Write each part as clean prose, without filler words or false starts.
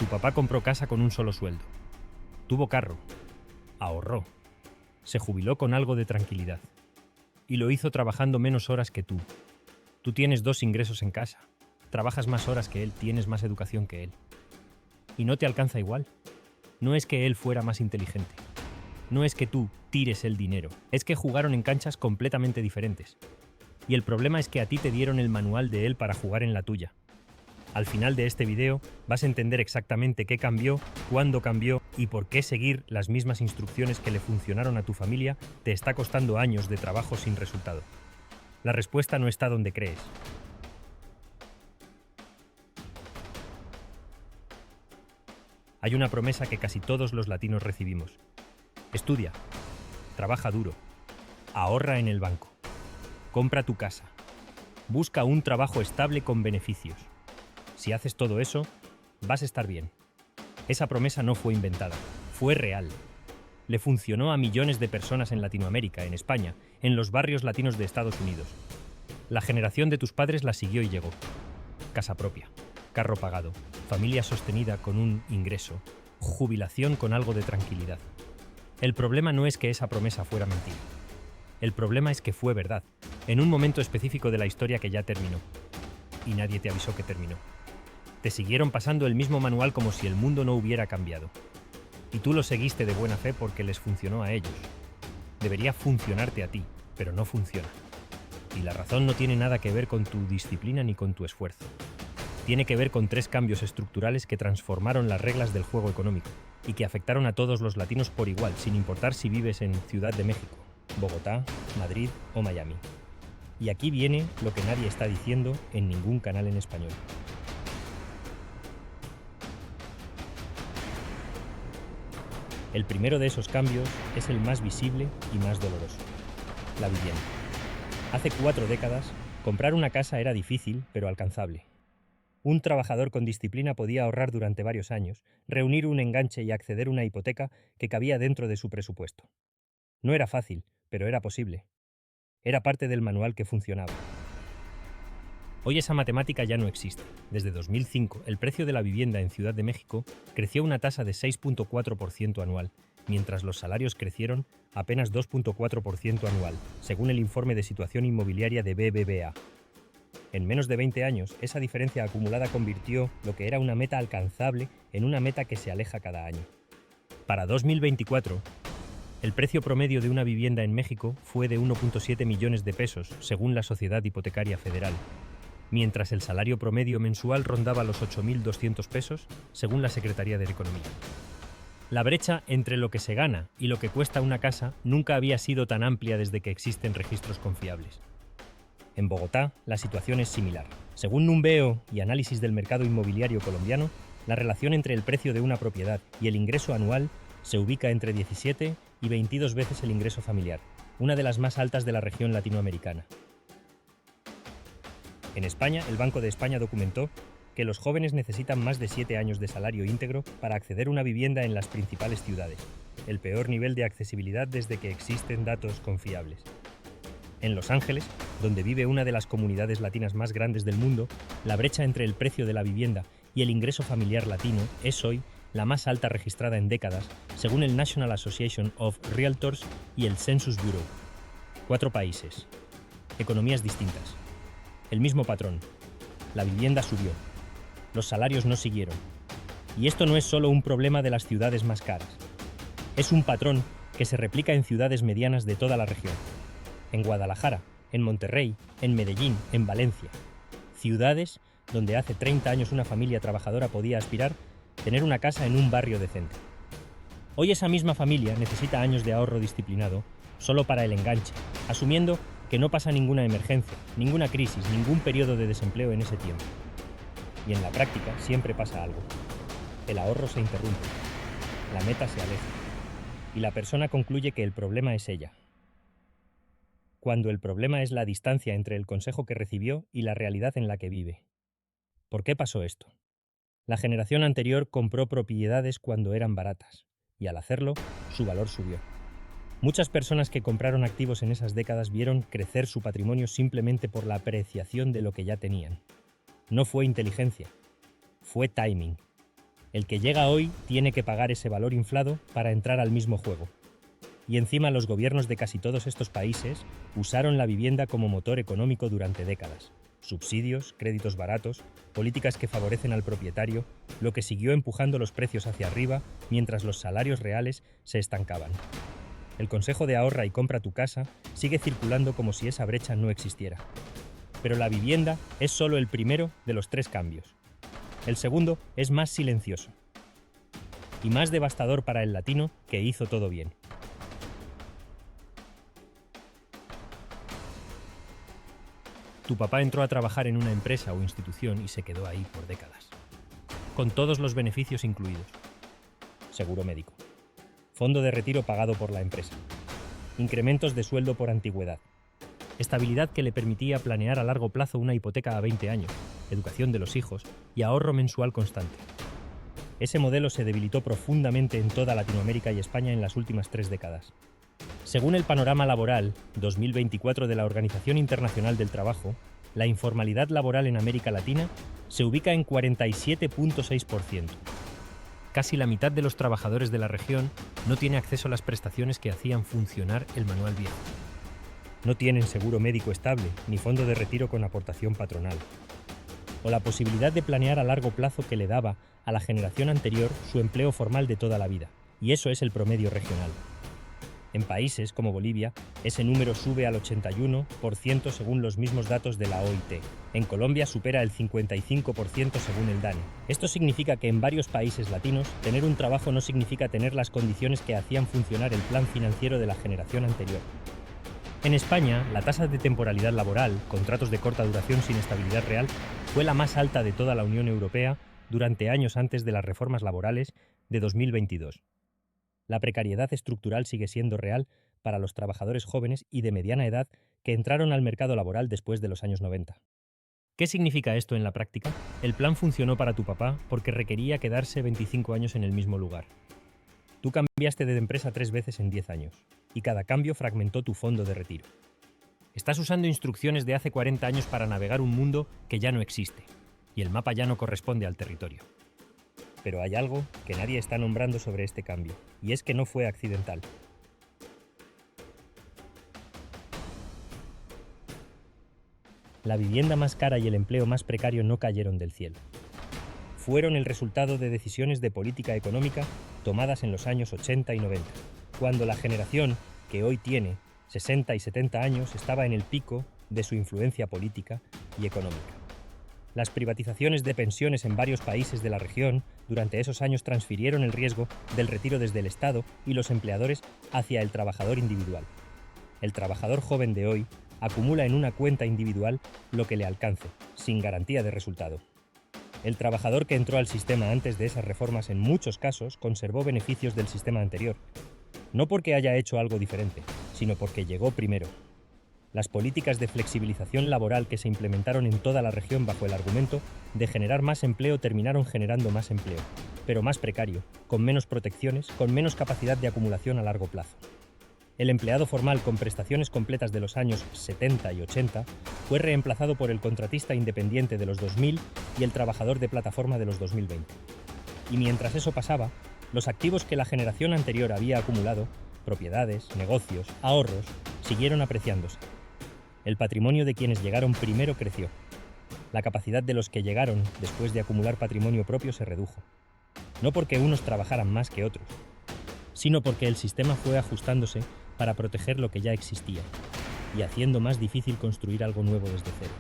papá compró casa con un solo sueldo. Tuvo carro. Ahorró. Se jubiló con algo de tranquilidad. Y lo hizo trabajando menos horas que tú. Tú tienes 2 ingresos en casa. Trabajas más horas que él, tienes más educación que él. Y no te alcanza igual. No es que él fuera más inteligente. No es que tú tires el dinero. Es que jugaron en canchas completamente diferentes. Y el problema es que a ti te dieron el manual de él para jugar en la tuya. Al final de este video vas a entender exactamente qué cambió, cuándo cambió y por qué seguir las mismas instrucciones que le funcionaron a tu familia te está costando años de trabajo sin resultado. La respuesta no está donde crees. Hay una promesa que casi todos los latinos recibimos. Estudia, trabaja duro, ahorra en el banco, compra tu casa, busca un trabajo estable con beneficios. Si haces todo eso, vas a estar bien. Esa promesa no fue inventada, fue real. Le funcionó a millones de personas en Latinoamérica, en España, en los barrios latinos de Estados Unidos. La generación de tus padres la siguió y llegó. Casa propia, carro pagado, familia sostenida con un ingreso, jubilación con algo de tranquilidad. El problema no es que esa promesa fuera mentira. El problema es que fue verdad, en un momento específico de la historia que ya terminó. Y nadie te avisó que terminó. Te siguieron pasando el mismo manual como si el mundo no hubiera cambiado. Y tú lo seguiste de buena fe porque les funcionó a ellos. Debería funcionarte a ti, pero no funciona. Y la razón no tiene nada que ver con tu disciplina ni con tu esfuerzo. Tiene que ver con 3 cambios estructurales que transformaron las reglas del juego económico y que afectaron a todos los latinos por igual, sin importar si vives en Ciudad de México, Bogotá, Madrid o Miami. Y aquí viene lo que nadie está diciendo en ningún canal en español. El primero de esos cambios es el más visible y más doloroso: la vivienda. Hace 4 décadas, comprar una casa era difícil, pero alcanzable. Un trabajador con disciplina podía ahorrar durante varios años, reunir un enganche y acceder a una hipoteca que cabía dentro de su presupuesto. No era fácil, pero era posible. Era parte del manual que funcionaba. Hoy esa matemática ya no existe. Desde 2005, el precio de la vivienda en Ciudad de México creció a una tasa de 6.4% anual, mientras los salarios crecieron apenas 2.4% anual, según el informe de situación inmobiliaria de BBVA. En menos de 20 años, esa diferencia acumulada convirtió lo que era una meta alcanzable en una meta que se aleja cada año. Para 2024, el precio promedio de una vivienda en México fue de 1.7 millones de pesos, según la Sociedad Hipotecaria Federal, mientras el salario promedio mensual rondaba los 8.200 pesos, según la Secretaría de Economía. La brecha entre lo que se gana y lo que cuesta una casa nunca había sido tan amplia desde que existen registros confiables. En Bogotá, la situación es similar. Según Numbeo y análisis del mercado inmobiliario colombiano, la relación entre el precio de una propiedad y el ingreso anual se ubica entre 17 y 22 veces el ingreso familiar, una de las más altas de la región latinoamericana. En España, el Banco de España documentó que los jóvenes necesitan más de 7 años de salario íntegro para acceder a una vivienda en las principales ciudades, el peor nivel de accesibilidad desde que existen datos confiables. En Los Ángeles, donde vive una de las comunidades latinas más grandes del mundo, la brecha entre el precio de la vivienda y el ingreso familiar latino es hoy la más alta registrada en décadas, según el National Association of Realtors y el Census Bureau. 4 países. Economías distintas. El mismo patrón. La vivienda subió. Los salarios no siguieron. Y esto no es solo un problema de las ciudades más caras. Es un patrón que se replica en ciudades medianas de toda la región. En Guadalajara, en Monterrey, en Medellín, en Valencia. Ciudades donde hace 30 años una familia trabajadora podía aspirar a tener una casa en un barrio decente. Hoy esa misma familia necesita años de ahorro disciplinado solo para el enganche, asumiendo que no pasa ninguna emergencia, ninguna crisis, ningún periodo de desempleo en ese tiempo. Y en la práctica siempre pasa algo. El ahorro se interrumpe, la meta se aleja, y la persona concluye que el problema es ella. Cuando el problema es la distancia entre el consejo que recibió y la realidad en la que vive. ¿Por qué pasó esto? La generación anterior compró propiedades cuando eran baratas, y al hacerlo, su valor subió. Muchas personas que compraron activos en esas décadas vieron crecer su patrimonio simplemente por la apreciación de lo que ya tenían. No fue inteligencia, fue timing. El que llega hoy tiene que pagar ese valor inflado para entrar al mismo juego. Y encima los gobiernos de casi todos estos países usaron la vivienda como motor económico durante décadas. Subsidios, créditos baratos, políticas que favorecen al propietario, lo que siguió empujando los precios hacia arriba mientras los salarios reales se estancaban. El consejo de ahorra y compra tu casa sigue circulando como si esa brecha no existiera. Pero la vivienda es solo el primero de los 3 cambios. El segundo es más silencioso y más devastador para el latino que hizo todo bien. Tu papá entró a trabajar en una empresa o institución y se quedó ahí por décadas, con todos los beneficios incluidos. Seguro médico, fondo de retiro pagado por la empresa, incrementos de sueldo por antigüedad, estabilidad que le permitía planear a largo plazo una hipoteca a 20 años, educación de los hijos y ahorro mensual constante. Ese modelo se debilitó profundamente en toda Latinoamérica y España en las últimas 3 décadas. Según el Panorama Laboral 2024 de la Organización Internacional del Trabajo, la informalidad laboral en América Latina se ubica en 47.6%. Casi la mitad de los trabajadores de la región no tiene acceso a las prestaciones que hacían funcionar el manual viejo. No tienen seguro médico estable ni fondo de retiro con aportación patronal. O la posibilidad de planear a largo plazo que le daba a la generación anterior su empleo formal de toda la vida. Y eso es el promedio regional. En países como Bolivia, ese número sube al 81% según los mismos datos de la OIT. En Colombia supera el 55% según el DANE. Esto significa que en varios países latinos, tener un trabajo no significa tener las condiciones que hacían funcionar el plan financiero de la generación anterior. En España, la tasa de temporalidad laboral, contratos de corta duración sin estabilidad real, fue la más alta de toda la Unión Europea durante años antes de las reformas laborales de 2022. La precariedad estructural sigue siendo real para los trabajadores jóvenes y de mediana edad que entraron al mercado laboral después de los años 90. ¿Qué significa esto en la práctica? El plan funcionó para tu papá porque requería quedarse 25 años en el mismo lugar. Tú cambiaste de empresa 3 veces en 10 años, y cada cambio fragmentó tu fondo de retiro. Estás usando instrucciones de hace 40 años para navegar un mundo que ya no existe, y el mapa ya no corresponde al territorio. Pero hay algo que nadie está nombrando sobre este cambio, y es que no fue accidental. La vivienda más cara y el empleo más precario no cayeron del cielo. Fueron el resultado de decisiones de política económica tomadas en los años 80 y 90, cuando la generación que hoy tiene 60 y 70 años estaba en el pico de su influencia política y económica. Las privatizaciones de pensiones en varios países de la región durante esos años transfirieron el riesgo del retiro desde el Estado y los empleadores hacia el trabajador individual. El trabajador joven de hoy acumula en una cuenta individual lo que le alcance, sin garantía de resultado. El trabajador que entró al sistema antes de esas reformas en muchos casos conservó beneficios del sistema anterior, no porque haya hecho algo diferente, sino porque llegó primero. Las políticas de flexibilización laboral que se implementaron en toda la región bajo el argumento de generar más empleo terminaron generando más empleo, pero más precario, con menos protecciones, con menos capacidad de acumulación a largo plazo. El empleado formal con prestaciones completas de los años 70 y 80 fue reemplazado por el contratista independiente de los 2000 y el trabajador de plataforma de los 2020. Y mientras eso pasaba, los activos que la generación anterior había acumulado, propiedades, negocios, ahorros, siguieron apreciándose. El patrimonio de quienes llegaron primero creció. La capacidad de los que llegaron después de acumular patrimonio propio se redujo. No porque unos trabajaran más que otros, sino porque el sistema fue ajustándose para proteger lo que ya existía y haciendo más difícil construir algo nuevo desde cero.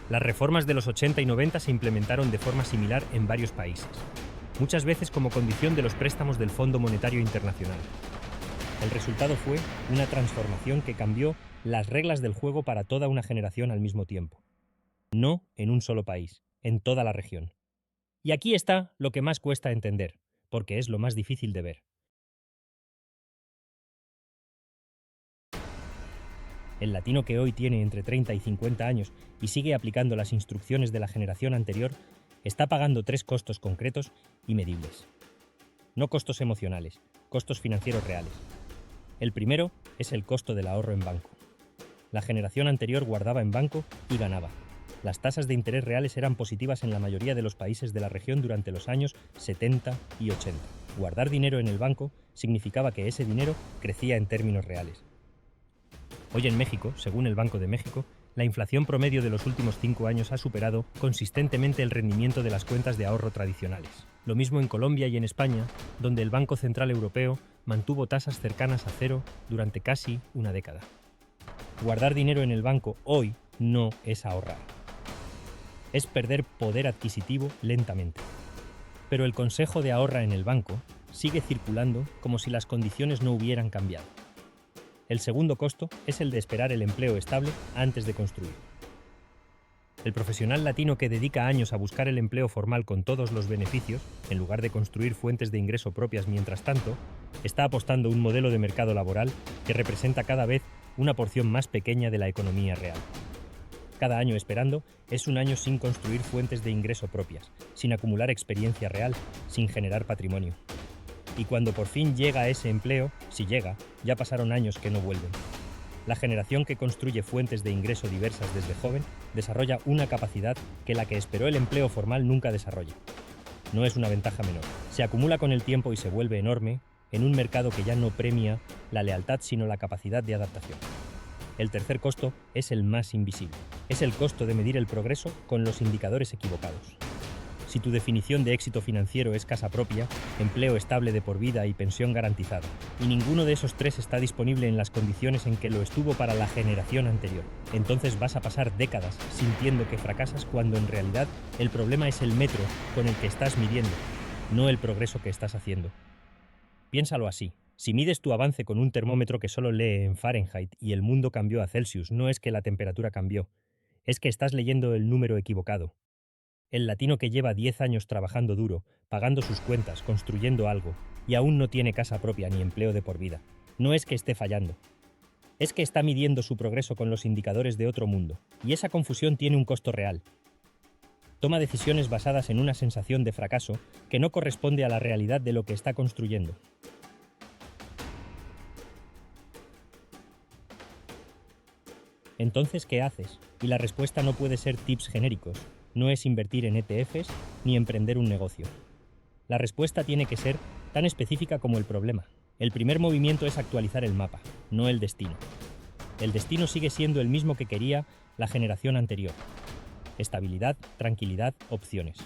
Las reformas de los 80 y 90 se implementaron de forma similar en varios países, muchas veces como condición de los préstamos del Fondo Monetario Internacional. El resultado fue una transformación que cambió las reglas del juego para toda una generación al mismo tiempo. No en un solo país, en toda la región. Y aquí está lo que más cuesta entender, porque es lo más difícil de ver. El latino que hoy tiene entre 30 y 50 años y sigue aplicando las instrucciones de la generación anterior está pagando 3 costos concretos y medibles. No costos emocionales, costos financieros reales. El primero es el costo del ahorro en banco. La generación anterior guardaba en banco y ganaba. Las tasas de interés reales eran positivas en la mayoría de los países de la región durante los años 70 y 80. Guardar dinero en el banco significaba que ese dinero crecía en términos reales. Hoy en México, según el Banco de México, la inflación promedio de los últimos 5 años ha superado consistentemente el rendimiento de las cuentas de ahorro tradicionales. Lo mismo en Colombia y en España, donde el Banco Central Europeo mantuvo tasas cercanas a cero durante casi una década. Guardar dinero en el banco hoy no es ahorrar. Es perder poder adquisitivo lentamente. Pero el consejo de ahorra en el banco sigue circulando como si las condiciones no hubieran cambiado. El segundo costo es el de esperar el empleo estable antes de construir. El profesional latino que dedica años a buscar el empleo formal con todos los beneficios, en lugar de construir fuentes de ingreso propias mientras tanto, está apostando un modelo de mercado laboral que representa cada vez una porción más pequeña de la economía real. Cada año esperando es un año sin construir fuentes de ingreso propias, sin acumular experiencia real, sin generar patrimonio. Y cuando por fin llega ese empleo, si llega, ya pasaron años que no vuelven. La generación que construye fuentes de ingreso diversas desde joven desarrolla una capacidad que la que esperó el empleo formal nunca desarrolla. No es una ventaja menor. Se acumula con el tiempo y se vuelve enorme en un mercado que ya no premia la lealtad sino la capacidad de adaptación. El tercer costo es el más invisible. Es el costo de medir el progreso con los indicadores equivocados. Si tu definición de éxito financiero es casa propia, empleo estable de por vida y pensión garantizada, y ninguno de esos tres está disponible en las condiciones en que lo estuvo para la generación anterior, entonces vas a pasar décadas sintiendo que fracasas cuando en realidad el problema es el metro con el que estás midiendo, no el progreso que estás haciendo. Piénsalo así. Si mides tu avance con un termómetro que solo lee en Fahrenheit y el mundo cambió a Celsius, no es que la temperatura cambió, es que estás leyendo el número equivocado. El latino que lleva 10 años trabajando duro, pagando sus cuentas, construyendo algo, y aún no tiene casa propia ni empleo de por vida, no es que esté fallando. Es que está midiendo su progreso con los indicadores de otro mundo, y esa confusión tiene un costo real. Toma decisiones basadas en una sensación de fracaso que no corresponde a la realidad de lo que está construyendo. Entonces, ¿qué haces? Y la respuesta no puede ser tips genéricos, no es invertir en ETFs ni emprender un negocio. La respuesta tiene que ser tan específica como el problema. El primer movimiento es actualizar el mapa, no el destino. El destino sigue siendo el mismo que quería la generación anterior. Estabilidad, tranquilidad, opciones.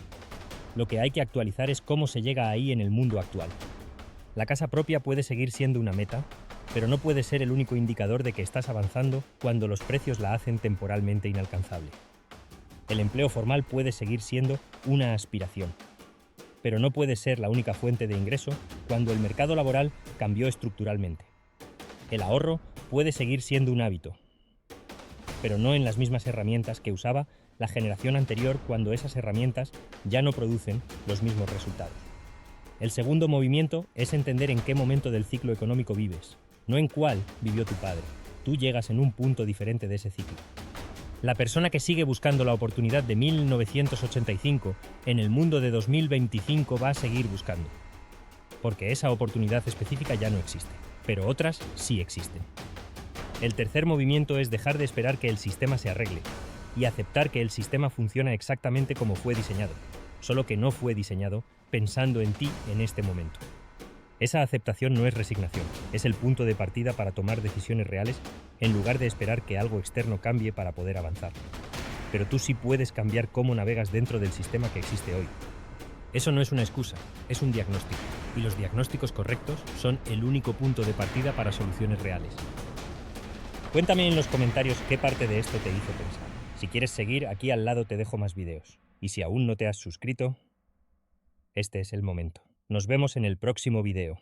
Lo que hay que actualizar es cómo se llega ahí en el mundo actual. La casa propia puede seguir siendo una meta, pero no puede ser el único indicador de que estás avanzando cuando los precios la hacen temporalmente inalcanzable. El empleo formal puede seguir siendo una aspiración, pero no puede ser la única fuente de ingreso cuando el mercado laboral cambió estructuralmente. El ahorro puede seguir siendo un hábito, pero no en las mismas herramientas que usaba la generación anterior cuando esas herramientas ya no producen los mismos resultados. El segundo movimiento es entender en qué momento del ciclo económico vives, no en cuál vivió tu padre. Tú llegas en un punto diferente de ese ciclo. La persona que sigue buscando la oportunidad de 1985 en el mundo de 2025 va a seguir buscando, porque esa oportunidad específica ya no existe, pero otras sí existen. El tercer movimiento es dejar de esperar que el sistema se arregle y aceptar que el sistema funciona exactamente como fue diseñado, solo que no fue diseñado pensando en ti en este momento. Esa aceptación no es resignación, es el punto de partida para tomar decisiones reales en lugar de esperar que algo externo cambie para poder avanzar. Pero tú sí puedes cambiar cómo navegas dentro del sistema que existe hoy. Eso no es una excusa, es un diagnóstico, y los diagnósticos correctos son el único punto de partida para soluciones reales. Cuéntame en los comentarios qué parte de esto te hizo pensar. Si quieres seguir, aquí al lado te dejo más videos. Y si aún no te has suscrito, este es el momento. Nos vemos en el próximo video.